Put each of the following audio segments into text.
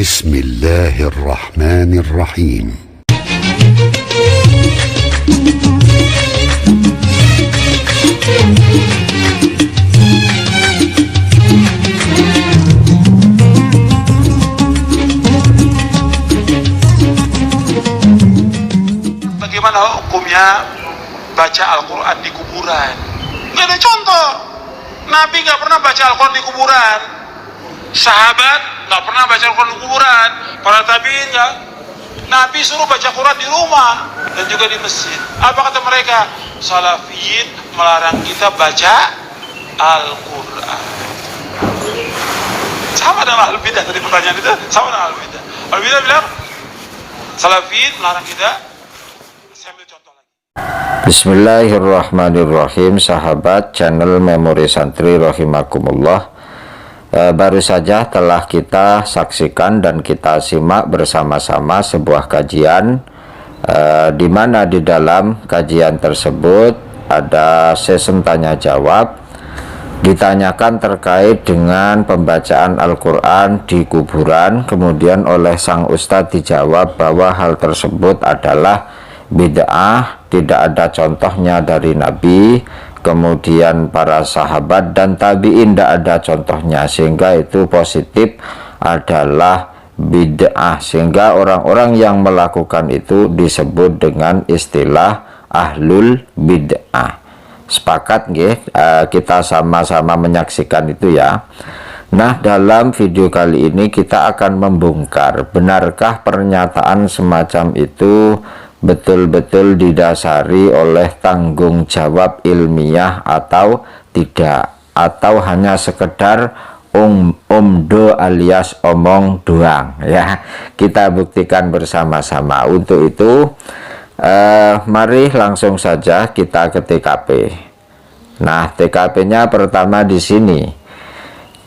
بسم الله الرحمن الرحيم. Bagaimana hukumnya baca Al-Quran di kuburan? Nggak ada contoh. Nabi nggak pernah baca Al-Quran di kuburan. Sahabat nggak pernah baca Al-Quran di kuburan. Para tabiin nggak. Nabi suruh baca Quran di rumah dan juga di masjid. Apa kata mereka? Salafiyin melarang kita baca Al-Quran. Sama dengan Al-Bidah tadi pertanyaan itu. Sama dengan Al-Bidah. Al-Bidah bilang Salafiyin melarang kita. Saya ambil contoh lagi. Bismillahirrahmanirrahim. Sahabat channel Memori Santri rahimakumullah. Baru saja telah kita saksikan dan kita simak bersama-sama sebuah kajian di mana di dalam kajian tersebut ada sesi tanya jawab, ditanyakan terkait dengan pembacaan Al-Quran di kuburan. Kemudian oleh sang ustadz dijawab bahwa hal tersebut adalah bid'ah, tidak ada contohnya dari Nabi, kemudian para sahabat dan tabi'in tidak ada contohnya, sehingga itu positif adalah bid'ah, sehingga orang-orang yang melakukan itu disebut dengan istilah ahlul bid'ah. Sepakat nggih? Kita sama-sama menyaksikan itu ya. Nah, dalam video kali ini kita akan membongkar, benarkah pernyataan semacam itu betul-betul didasari oleh tanggung jawab ilmiah atau tidak, atau hanya sekedar omdo alias omong doang ya. Kita buktikan bersama-sama. Untuk itu mari langsung saja kita ke TKP. Nah, TKP-nya pertama di sini.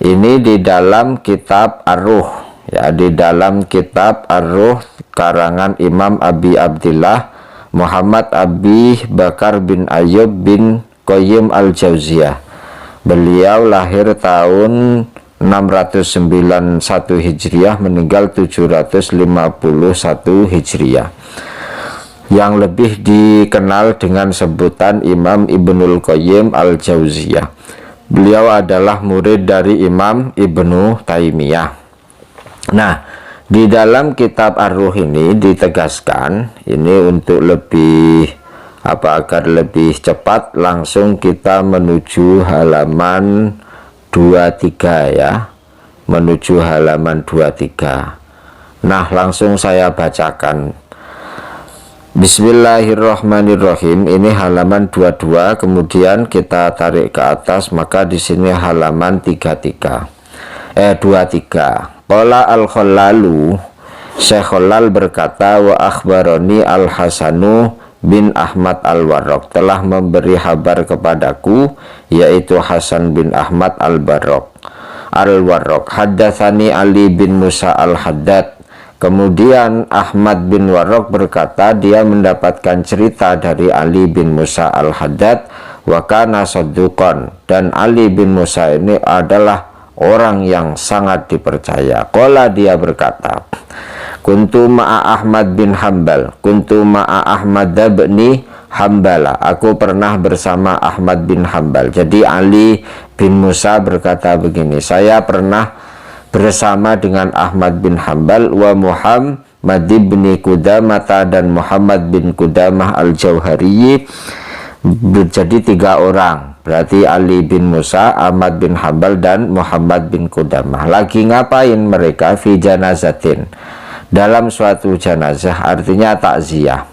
Ini di dalam kitab Ar-Ruh ya, di dalam kitab Ar-Ruh karangan Imam Abi Abdillah Muhammad Abi Bakar bin Ayyub bin Qayyim al-Jauziyah. Beliau lahir tahun 691 Hijriah, meninggal 751 Hijriah, yang lebih dikenal dengan sebutan Imam Ibnul Qayyim al-Jauziyah. Beliau adalah murid dari Imam Ibnu Taimiyah. Nah, di dalam kitab Ar-Ruh ini ditegaskan, ini untuk lebih agar lebih cepat, langsung kita menuju halaman 23 ya, menuju halaman 23. Nah, langsung saya bacakan. Bismillahirrahmanirrahim. Ini halaman 22, kemudian kita tarik ke atas, maka di sini halaman 23. Qala al-Khallalu, Syekh Khallal berkata, wa akhbaroni al-Hasanu bin Ahmad al-Warraq, telah memberi kabar kepadaku, yaitu Hasan bin Ahmad al-Warraq. Haddatsani Ali bin Musa al-Haddad. Kemudian Ahmad bin Warraq berkata, dia mendapatkan cerita dari Ali bin Musa al-Haddad, wa kana sadduqan, dan Ali bin Musa ini adalah orang yang sangat dipercaya. Qala, dia berkata, kuntu ma'a Ahmad bin Hanbal, kuntu ma'a Ahmad bin Hanbala, aku pernah bersama Ahmad bin Hanbal. Jadi Ali bin Musa berkata begini, saya pernah bersama dengan Ahmad bin Hanbal, wa Muhammad bin Qudamah, dan Muhammad bin Qudamah al-Jauhari. Jadi 3 orang, berarti Ali bin Musa, Ahmad bin Hanbal, dan Muhammad bin Qudamah. Lagi ngapain mereka? Fi janazatin, dalam suatu jenazah, artinya takziah.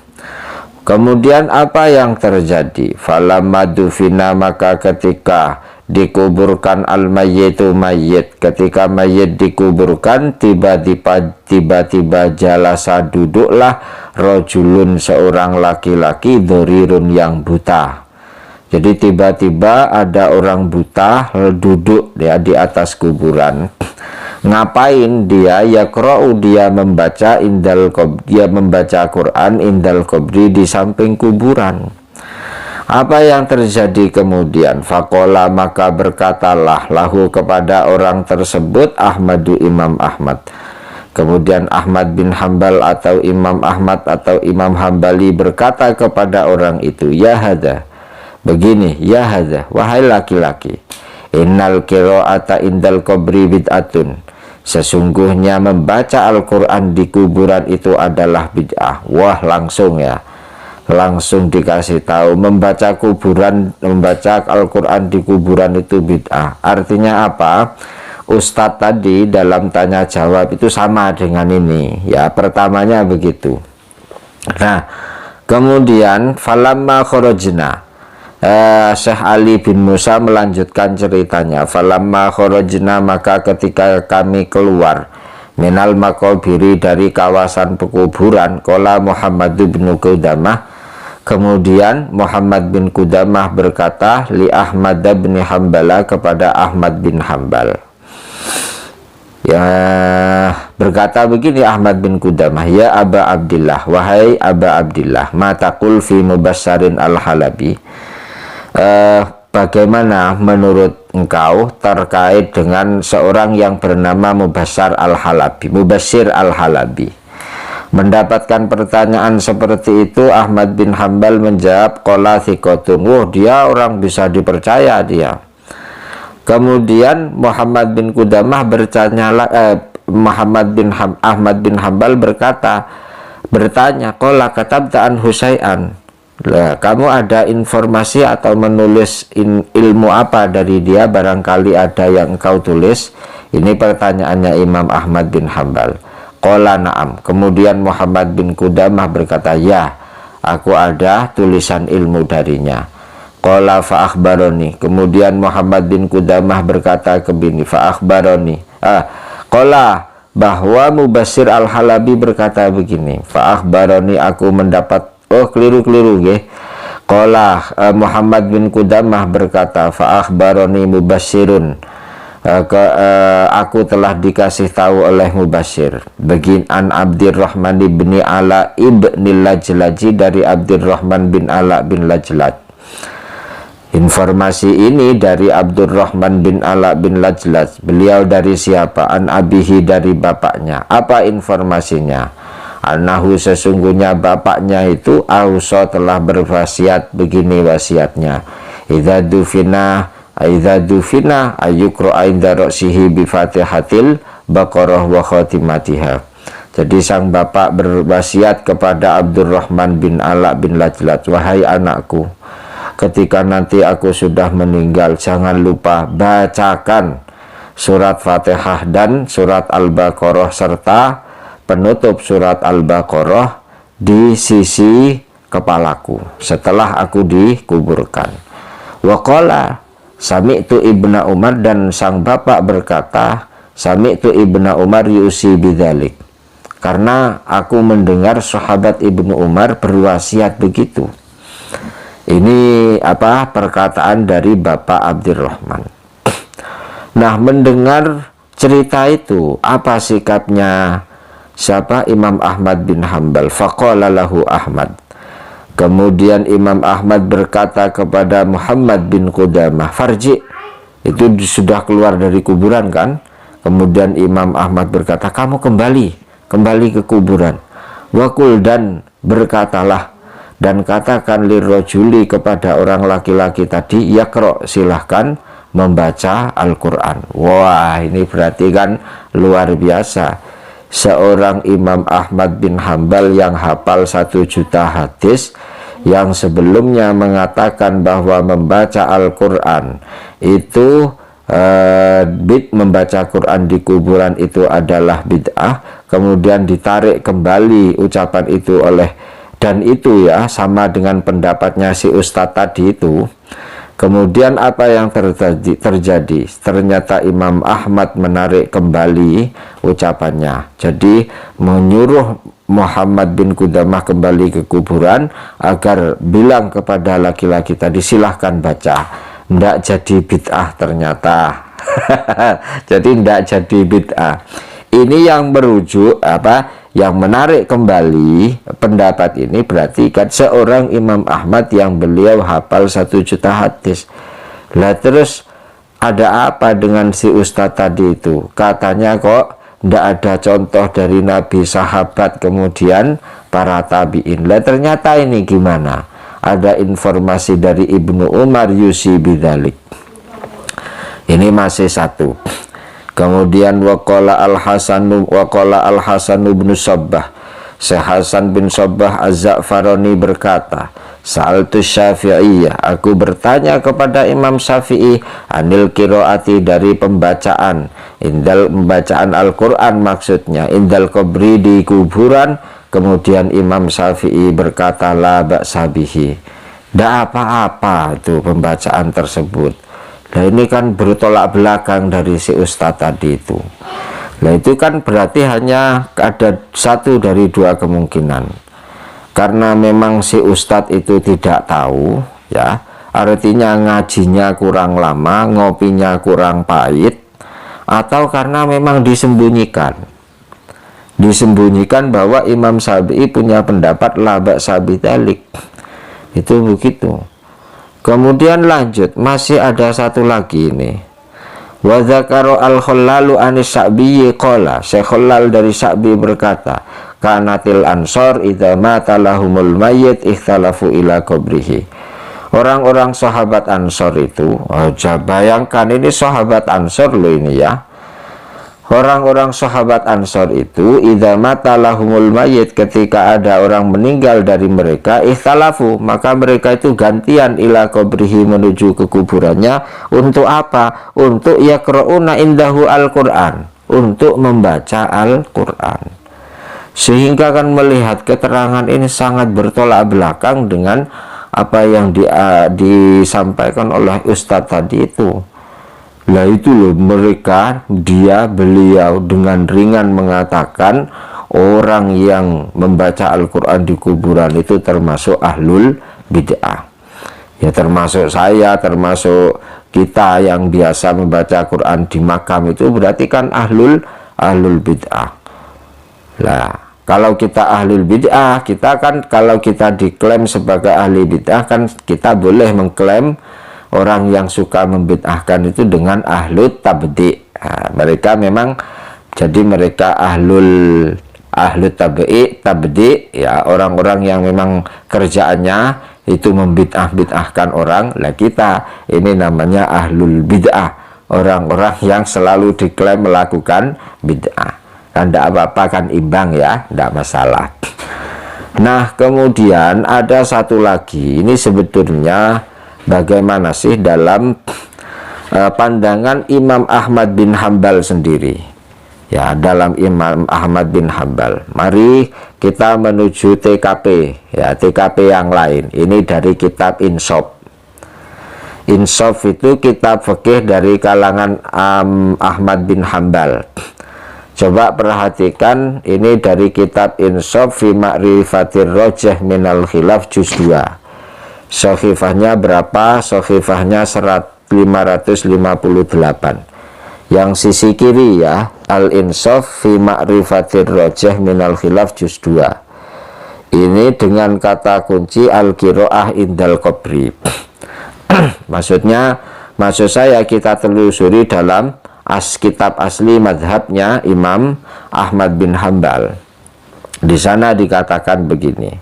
Kemudian apa yang terjadi? Falamma dufina, maka ketika dikuburkan al-mayyitu, mayyit, ketika mayyit dikuburkan, tiba-tiba jalasa, duduklah, rojulun, seorang laki-laki, dorirun, yang buta. Jadi tiba-tiba ada orang buta duduk ya di atas kuburan. Ngapain dia? Yaqra'u, dia membaca dia membaca Quran indal qabri, di samping kuburan. Apa yang terjadi kemudian? Faqala, maka berkatalah lahu, kepada orang tersebut, Ahmadu, Imam Ahmad, Kemudian Ahmad bin Hambal atau Imam Ahmad atau Imam Hambali berkata kepada orang itu, ya hadza, begini, ya hadza, wahai laki-laki, innal qira'ata indal qabri bid'atun, sesungguhnya membaca Al-Quran di kuburan itu adalah bid'ah. Wah, langsung ya, langsung dikasih tahu membaca Al-Quran di kuburan itu bid'ah. Artinya apa? Ustadz tadi dalam tanya jawab itu sama dengan ini ya, pertamanya begitu. Nah, kemudian falamma kharajna, Syekh Ali bin Musa melanjutkan ceritanya, falamma kharajna, maka ketika kami keluar, minal maqabiri, dari kawasan pekuburan, qala Muhammad bin Qudamah, kemudian Muhammad bin Qudamah berkata li Ahmad bin Hambala, kepada Ahmad bin Hambal, ya, berkata begini Ahmad bin Qudamah, ya Aba Abdillah, wahai Aba Abdillah, mataqul fi Mubassarin al-Halabi, bagaimana menurut engkau terkait dengan seorang yang bernama Mubassar al-Halabi, Mubassir al-Halabi? Mendapatkan pertanyaan seperti itu, Ahmad bin Hambal menjawab, qala thiqatun, dia orang bisa dipercaya dia. Kemudian Muhammad bin Qudamah Ahmad bin Hambal bertanya, qala katabta an Husay'an, kamu ada informasi atau menulis ilmu apa dari dia, barangkali ada yang engkau tulis? Ini pertanyaannya Imam Ahmad bin Hambal. Qala na'am. Kemudian Muhammad bin Qudamah berkata, ya, aku ada tulisan ilmu darinya. Qala fa'akhbaroni. Kemudian Muhammad bin Qudamah berkata ke bini, fa'akhbaroni. Qala, bahwa Mubassir al-Halabi berkata begini, fa'akhbaroni, aku mendapat, keliru nggih. Qala Muhammad bin Qudamah berkata, fa'akhbaroni Mubassirun, aku telah dikasih tahu oleh Mubassir, begin an Abdurrahman bin Ala ibn Lajlaji, dari Abdurrahman bin Ala bin Lajlaj. Informasi ini dari Abdurrahman bin Ala bin Lajlaj. Beliau dari siapa? An abihi, dari bapaknya. Apa informasinya? Anahu, sesungguhnya bapaknya itu auso, telah berwasiat, begini wasiatnya, idza dufina ayyukra inda ra'sihi bi Fatihatil Baqarah wa khatimatiha. Jadi sang bapak berwasiat kepada Abdurrahman bin Ala bin Lajlaj, wahai anakku, ketika nanti aku sudah meninggal, jangan lupa bacakan surat Fatihah dan surat Al-Baqarah serta penutup surat Al-Baqarah di sisi kepalaku setelah aku dikuburkan. Waqala sami'tu Ibnu Umar, dan sang bapak berkata, sami'tu Ibnu Umar yusi bidzalik, karena aku mendengar sahabat Ibnu Umar berwasiat begitu. Ini apa? Perkataan dari Bapak Abdurrahman. Nah, mendengar cerita itu, apa sikapnya siapa? Imam Ahmad bin Hambal. Faqala lahu Ahmad. Kemudian Imam Ahmad berkata kepada Muhammad bin Qudamah, farji. Itu sudah keluar dari kuburan kan? Kemudian Imam Ahmad berkata, kamu kembali ke kuburan. Wakul, dan berkatalah, dan katakan lirrojuli, kepada orang laki-laki tadi, yakro, silahkan membaca Al-Quran. Wah, ini berarti kan luar biasa. Seorang Imam Ahmad bin Hambal yang hafal 1 juta hadis, yang sebelumnya mengatakan bahwa membaca Al-Quran itu membaca Quran di kuburan itu adalah bid'ah, kemudian ditarik kembali ucapan itu oleh, dan itu ya sama dengan pendapatnya si Ustadz tadi itu. Kemudian apa yang terjadi? Ternyata Imam Ahmad menarik kembali ucapannya. Jadi menyuruh Muhammad bin Qudamah kembali ke kuburan agar bilang kepada laki-laki tadi, silahkan baca. Nggak jadi bid'ah ternyata. Jadi nggak jadi bid'ah. Ini yang merujuk apa? Yang menarik kembali pendapat ini berarti kan seorang Imam Ahmad yang beliau hafal 1 juta hadis. Lah terus ada apa dengan si Ustadz tadi itu? Katanya kok tidak ada contoh dari Nabi, sahabat, kemudian para tabi'in. Lah ternyata ini gimana? Ada informasi dari Ibnu Umar yusi bidzalik. Ini masih satu. Kemudian waqala al-Hasan bin Sabbah, Syekh Hasan bin Sabbah Az-Za'farani berkata, Sa'altu Syafi'iyah, aku bertanya kepada Imam Syafi'i, anil qiraati, dari pembacaan, indal pembacaan Al-Quran maksudnya, indal kubri, di kuburan. Kemudian Imam Syafi'i berkata, la ba'sa bihi, tidak apa-apa itu pembacaan tersebut. Nah ini kan bertolak belakang dari si Ustadz tadi itu. Nah itu kan berarti hanya ada satu dari dua kemungkinan. Karena memang si Ustadz itu tidak tahu, ya, artinya ngajinya kurang lama, ngopinya kurang pahit, atau karena memang disembunyikan bahwa Imam Syafi'i punya pendapat la ba'sa bidzalik. Itu begitu. Kemudian lanjut, masih ada satu lagi ini. Wa dzakara al-Khallalu anis Sya'bi qala, Syekh Khallal dari Sya'bi berkata, kanatil ansor idza mata lahumul mayyit ikhtalafu ila qabrihi. Orang-orang sahabat Ansor itu, bayangkan ini sahabat Ansor loh ini ya. Orang-orang sahabat Ansor itu idza mata lahumul mayyit, ketika ada orang meninggal dari mereka, ikhtalafu, maka mereka itu gantian ila qabrihi, menuju ke kuburannya. Untuk apa? Untuk yaqra'una indahu al-Qur'an, untuk membaca Al-Qur'an. Sehingga kan melihat keterangan ini sangat bertolak belakang dengan apa yang disampaikan oleh Ustadz tadi itu. Lah itu loh, beliau dengan ringan mengatakan orang yang membaca Al-Quran di kuburan itu termasuk ahlul bid'ah. Ya termasuk saya, termasuk kita yang biasa membaca Quran di makam itu berarti kan ahlul bid'ah. Nah, kalau kita ahlul bid'ah, kita kan kalau kita diklaim sebagai ahli bid'ah kan kita boleh mengklaim orang yang suka membid'ahkan itu dengan ahlut tabdi'. Nah, mereka memang jadi mereka ahlut tabdi', ya, orang-orang yang memang kerjaannya itu membid'ahkan orang. Lah kita ini namanya ahlul bid'ah, orang-orang yang selalu diklaim melakukan bid'ah. Kan tidak apa-apa, kan imbang ya, tidak masalah. Nah kemudian ada satu lagi, ini sebetulnya bagaimana sih dalam pandangan Imam Ahmad bin Hambal sendiri, ya, dalam Imam Ahmad bin Hambal. Mari kita menuju TKP, ya, TKP yang lain. Ini dari kitab Insaf. Insaf itu kitab fikih dari kalangan Ahmad bin Hambal. Coba perhatikan, ini dari kitab Insaf fi ma'rifatir rajih minal khilaf juz 2. Sohifahnya berapa? Sohifahnya 558. Yang sisi kiri ya, Al-Insaf fi ma'rifatir rajih minal khilaf juz 2. Ini dengan kata kunci al-qiraah indal qabri. Maksud saya kita telusuri dalam kitab asli madhabnya Imam Ahmad bin Hambal. Di sana dikatakan begini.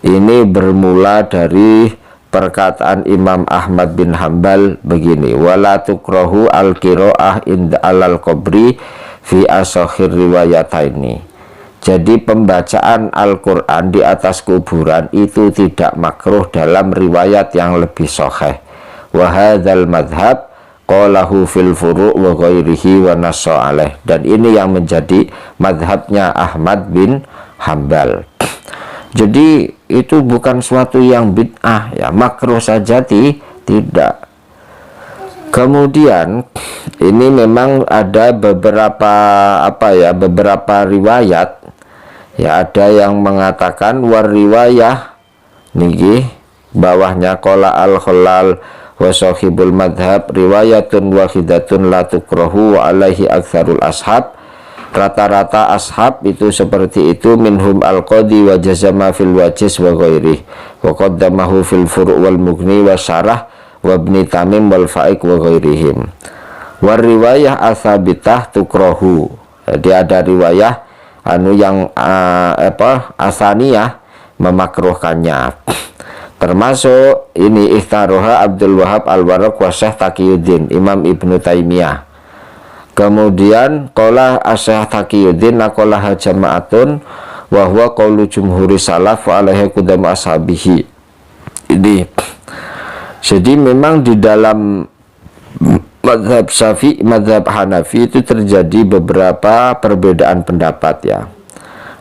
Ini bermula dari perkataan Imam Ahmad bin Hambal begini, wala tukrahu al-qiraah inda alal qabri fi asakhir riwayataini. Jadi pembacaan Al-Quran di atas kuburan itu tidak makruh dalam riwayat yang lebih sahih. Wa hadzal madhab qalahu fil furu' wa ghairihi wa nassa alaih. Dan ini yang menjadi madhabnya Ahmad bin Hambal. Jadi itu bukan suatu yang bid'ah, ya, makruh saja tidak. Kemudian ini memang ada beberapa beberapa riwayat, ya, ada yang mengatakan war riwayah niki bawahnya qala al-Khallal wa sahibul madhab riwayatun wahidatun la tukrahu wa alaihi aktsarul ashab. Rata-rata ashab itu seperti itu, minhum al-qadi wa jazama fil wajiz wa ghairih wa qaddamahu fil furu' wal mughni wa syarah wa ibni tamim wal fa'iq wa ghairihim. War riwayah asabitah tukrahu. Jadi ada riwayah yang asaniyah memakruhkannya. Termasuk ini ikhtaroha Abdul Wahab Al-Warraq wa Syekh Taqiyuddin, Imam Ibnu Taimiyah. Kemudian qala Syekh Taqiyuddin naqalaha jama'atun wa huwa qaulu jumhuri salaf wa alaihi qudam ashabihi. Ini jadi memang di dalam mazhab Syafi'i, mazhab Hanafi itu terjadi beberapa perbedaan pendapat ya.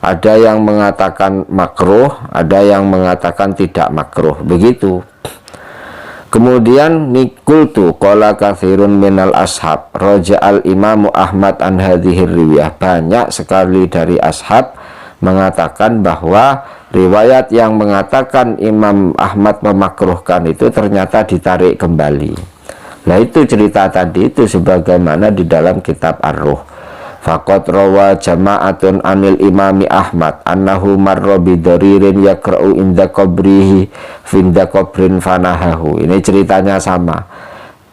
Ada yang mengatakan makruh, ada yang mengatakan tidak makruh, begitu. Kemudian nikultu qala katsirun minal ashab raja'al imamu Ahmad an hadhir riwayah. Banyak sekali dari ashab mengatakan bahwa riwayat yang mengatakan Imam Ahmad memakruhkan itu ternyata ditarik kembali. Nah itu cerita tadi itu sebagaimana di dalam kitab Ar-Ruh. Faqad rawa jama'atun anil imami Ahmad annahu marra bidaririn yakra'u inda qabrihi finda qabrin fanahahu. Ini ceritanya sama.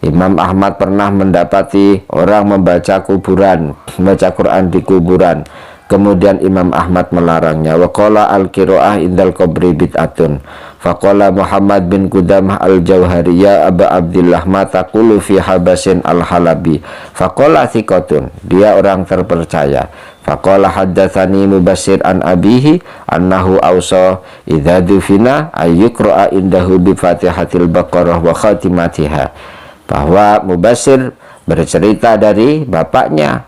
Imam Ahmad pernah mendapati orang membaca kuburan, membaca Quran di kuburan. Kemudian Imam Ahmad melarangnya. Wa qala al-qira'ah indal qabri bid'atun. Faqala Muhammad bin Qudamah al-Jauhari ya Aba Abdillah ma taqulu fi Habasin al-Halabi. Faqala thiqatun, dia orang terpercaya. Faqala haddatsani Mubasyir an abihi annahu awsa idza dufina ayyuqra'a indahu bi Fatihatil Baqarah wa khatimatiha. Bahwa Mubasyir bercerita dari bapaknya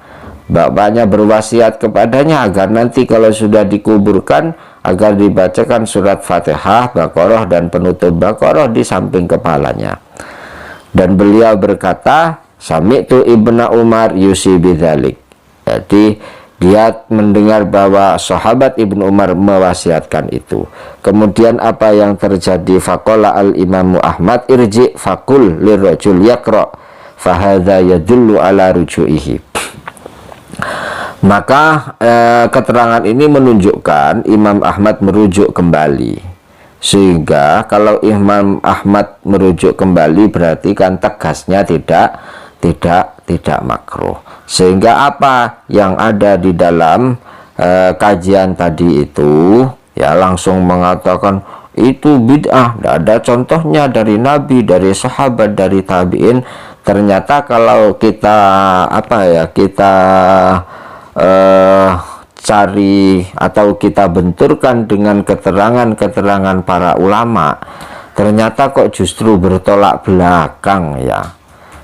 berwasiat kepadanya agar nanti kalau sudah dikuburkan agar dibacakan surat Fatihah, Baqarah dan penutup Baqarah di samping kepalanya. Dan beliau berkata, sami'tu Ibnu Umar yusi bidzalik. Jadi dia mendengar bahwa sahabat Ibnu Umar mewasiatkan itu. Kemudian apa yang terjadi? Faqala al-Imamu Ahmad irji faqul lirrajul yaqra fahadza yadullu ala ruju'ihi. Maka keterangan ini menunjukkan Imam Ahmad merujuk kembali. Sehingga kalau Imam Ahmad merujuk kembali berarti kan tegasnya tidak makruh. Sehingga apa yang ada di dalam kajian tadi itu ya langsung mengatakan itu bid'ah, tidak ada contohnya dari Nabi, dari sahabat, dari tabi'in. Ternyata kalau kita cari atau kita benturkan dengan keterangan-keterangan para ulama, ternyata kok justru bertolak belakang ya.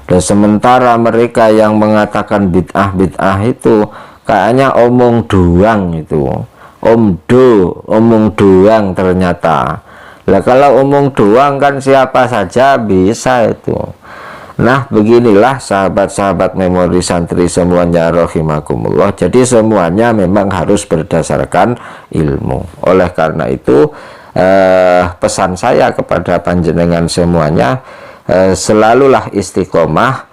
Dan sementara mereka yang mengatakan bid'ah itu kayaknya omong doang itu, omong doang ternyata. Lah kalau omong doang kan siapa saja bisa itu. Nah beginilah sahabat-sahabat memori santri semuanya rahimakumullah. Jadi semuanya memang harus berdasarkan ilmu. Oleh karena itu pesan saya kepada panjenengan semuanya, selalulah istiqomah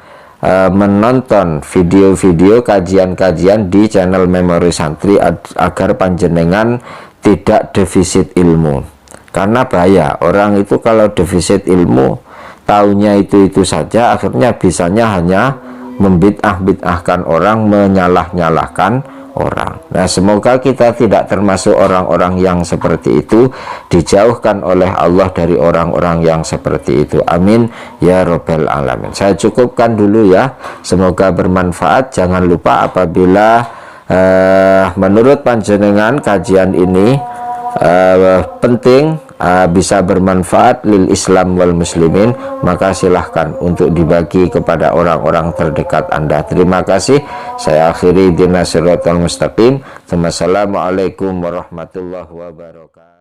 menonton video-video kajian-kajian di channel memori santri agar panjenengan tidak defisit ilmu. Karena bahaya orang itu kalau defisit ilmu taunya itu saja, akhirnya bisanya hanya membid'ah-bid'ahkan orang, menyalah-nyalahkan orang. Nah semoga kita tidak termasuk orang-orang yang seperti itu, dijauhkan oleh Allah dari orang-orang yang seperti itu, amin ya robbal alamin. Saya cukupkan dulu ya, semoga bermanfaat. Jangan lupa apabila menurut panjenengan kajian ini penting, bisa bermanfaat lil Islam wal muslimin, maka silahkan untuk dibagi kepada orang-orang terdekat Anda. Terima kasih. Saya akhiri dinasiratul mustaqim. Wassalamualaikum warahmatullahi wabarakatuh.